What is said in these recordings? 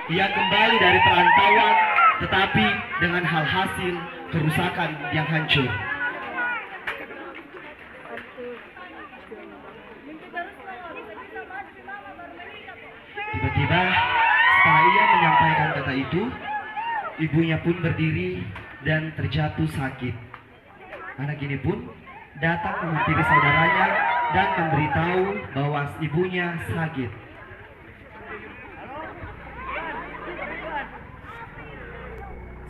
Ia kembali dari perantauan, tetapi dengan hal hasil kerusakan yang hancur. Tiba-tiba setelah ia menyampaikan kata itu, ibunya pun berdiri dan terjatuh sakit. Anak ini pun datang menghampiri saudaranya dan memberitahu bahwa ibunya sakit.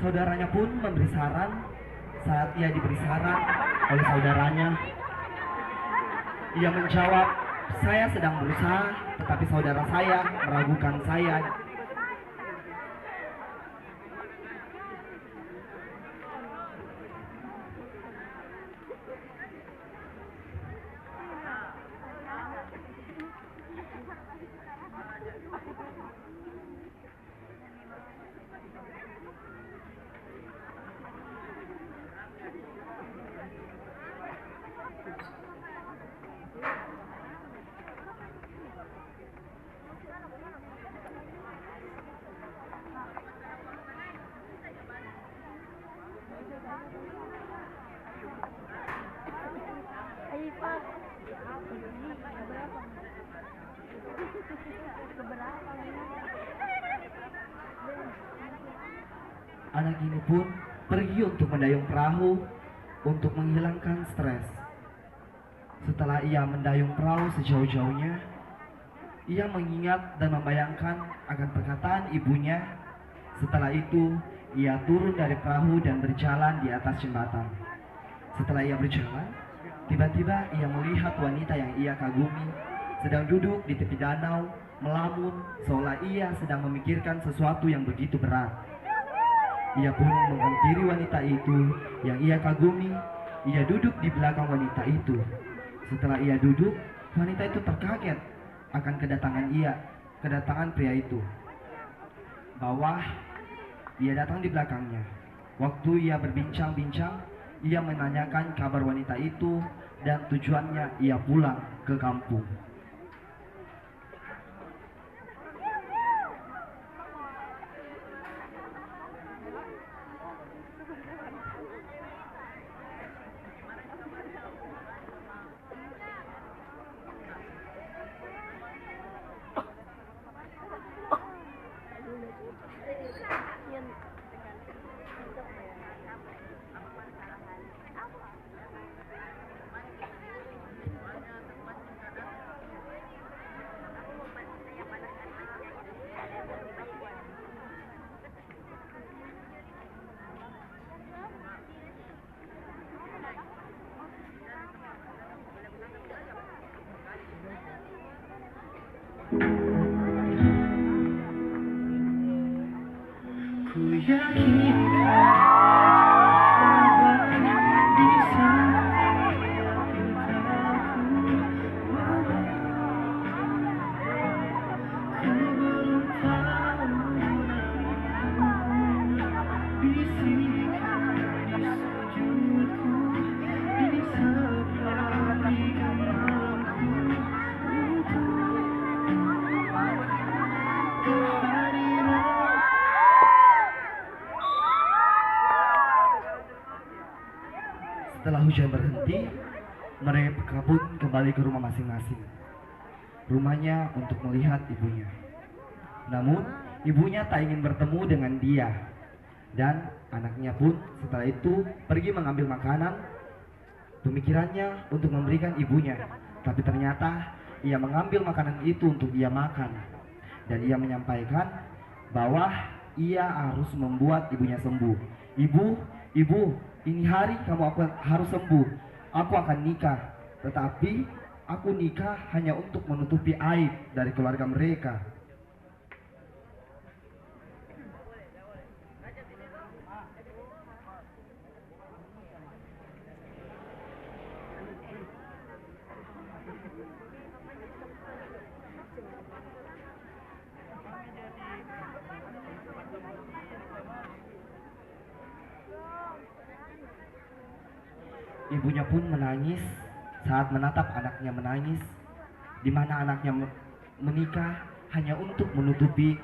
Saudaranya pun memberi saran. Saat ia diberi saran oleh saudaranya, ia menjawab, "Saya sedang berusaha, tetapi saudara saya meragukan saya." Anak ini pun pergi untuk mendayung perahu untuk menghilangkan stres. Setelah ia mendayung perahu sejauh-jauhnya, ia mengingat dan membayangkan akan perkataan ibunya. Setelah itu, ia turun dari perahu dan berjalan di atas jembatan. Setelah ia berjalan, tiba-tiba ia melihat wanita yang ia kagumi sedang duduk di tepi danau, melamun seolah ia sedang memikirkan sesuatu yang begitu berat. Ia pun menghampiri wanita itu yang ia kagumi. Ia duduk di belakang wanita itu. Setelah ia duduk, wanita itu terkaget akan kedatangan pria itu. Bahwa ia datang di belakangnya. Waktu ia berbincang-bincang, ia menanyakan kabar wanita itu dan tujuannya ia pulang ke kampung. Ku yakin bisa Setelah hujan berhenti, mereka pun kembali ke rumah masing-masing. Rumahnya untuk melihat ibunya. Namun, ibunya tak ingin bertemu dengan dia. Dan anaknya pun setelah itu pergi mengambil makanan. Pemikirannya untuk memberikan ibunya. Tapi ternyata ia mengambil makanan itu untuk ia makan. Dan ia menyampaikan bahwa ia harus membuat ibunya sembuh. Ibu, ini hari kamu harus sembuh. Aku akan nikah. Tetapi aku nikah hanya untuk menutupi aib dari keluarga mereka. Ibunya pun menangis saat menatap anaknya menangis, di mana anaknya menikah hanya untuk menutupi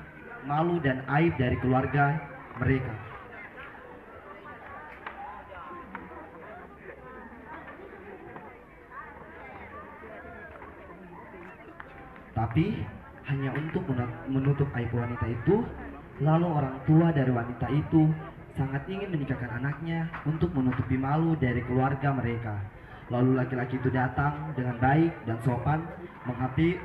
malu dan aib dari keluarga mereka. Tapi hanya untuk menutup aib wanita itu, lalu orang tua dari wanita itu sangat ingin menikahkan anaknya untuk menutupi malu dari keluarga mereka. Lalu laki-laki itu datang dengan baik dan sopan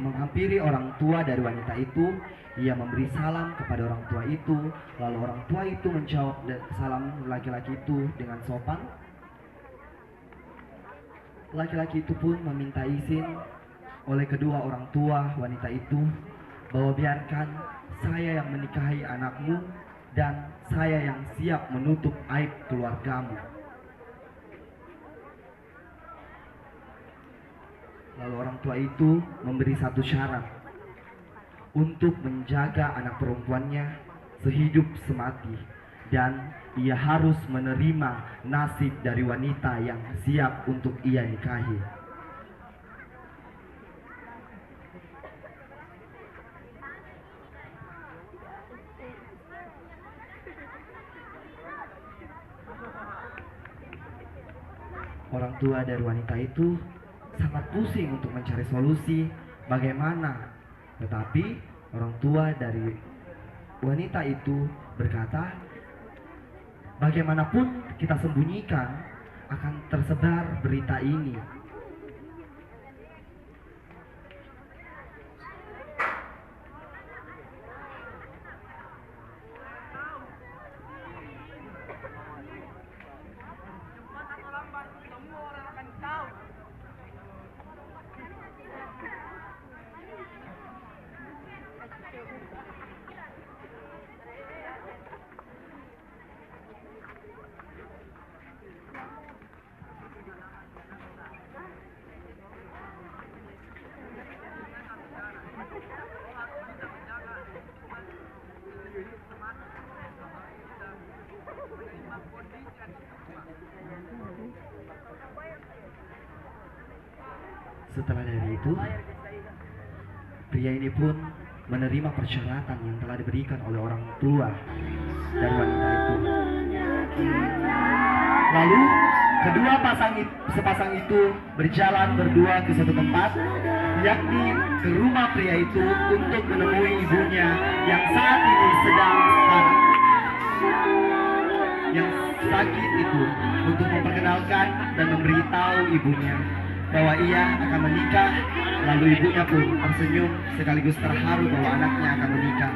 menghampiri orang tua dari wanita itu. Ia memberi salam kepada orang tua itu. Lalu orang tua itu menjawab salam laki-laki itu dengan sopan. Laki-laki itu pun meminta izin oleh kedua orang tua wanita itu bahwa biarkan saya yang menikahi anakmu dan saya yang siap menutup aib keluargamu. Lalu orang tua itu memberi satu syarat untuk menjaga anak perempuannya sehidup semati, dan ia harus menerima nasib dari wanita yang siap untuk ia nikahi. Orang tua dari wanita itu sangat pusing untuk mencari solusi bagaimana. Tetapi orang tua dari wanita itu berkata, bagaimanapun kita sembunyikan akan tersebar berita ini. Setelah dari itu, pria ini pun menerima persyaratan yang telah diberikan oleh orang tua dari wanita itu. Lalu kedua sepasang itu berjalan berdua ke suatu tempat, yakni ke rumah pria itu untuk menemui ibunya yang saat ini sedang yang sakit itu, untuk memperkenalkan dan memberitahu ibunya bahwa ia akan menikah. Lalu ibunya pun tersenyum sekaligus terharu bahwa anaknya akan menikah.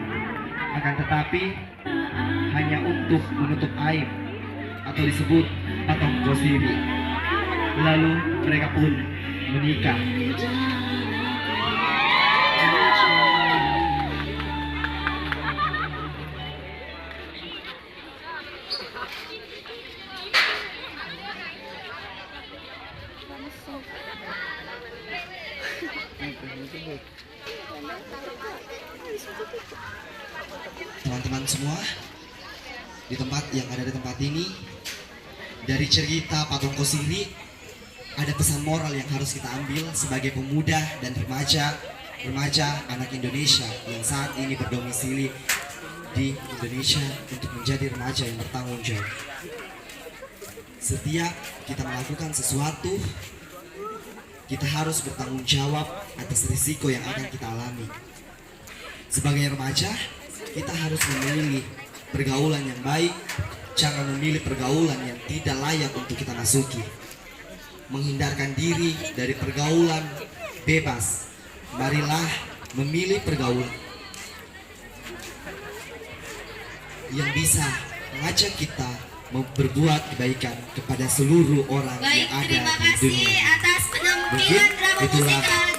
Akan tetapi hanya untuk menutup aib atau disebut patung gosiri. Lalu mereka pun menikah. Teman-teman semua yang ada di tempat ini, dari cerita patung Kosiri ada pesan moral yang harus kita ambil sebagai pemuda dan remaja anak Indonesia yang saat ini berdomisili di Indonesia untuk menjadi remaja yang bertanggung jawab. Setiap kita melakukan sesuatu, kita harus bertanggung jawab atas risiko yang akan kita alami. Sebagai remaja, kita harus memilih pergaulan yang baik, jangan memilih pergaulan yang tidak layak untuk kita masuki. Menghindarkan diri dari pergaulan bebas. Marilah memilih pergaulan yang bisa mengajak kita berbuat kebaikan kepada seluruh orang yang ada di dunia. Terima kasih atas penampilan drama musikal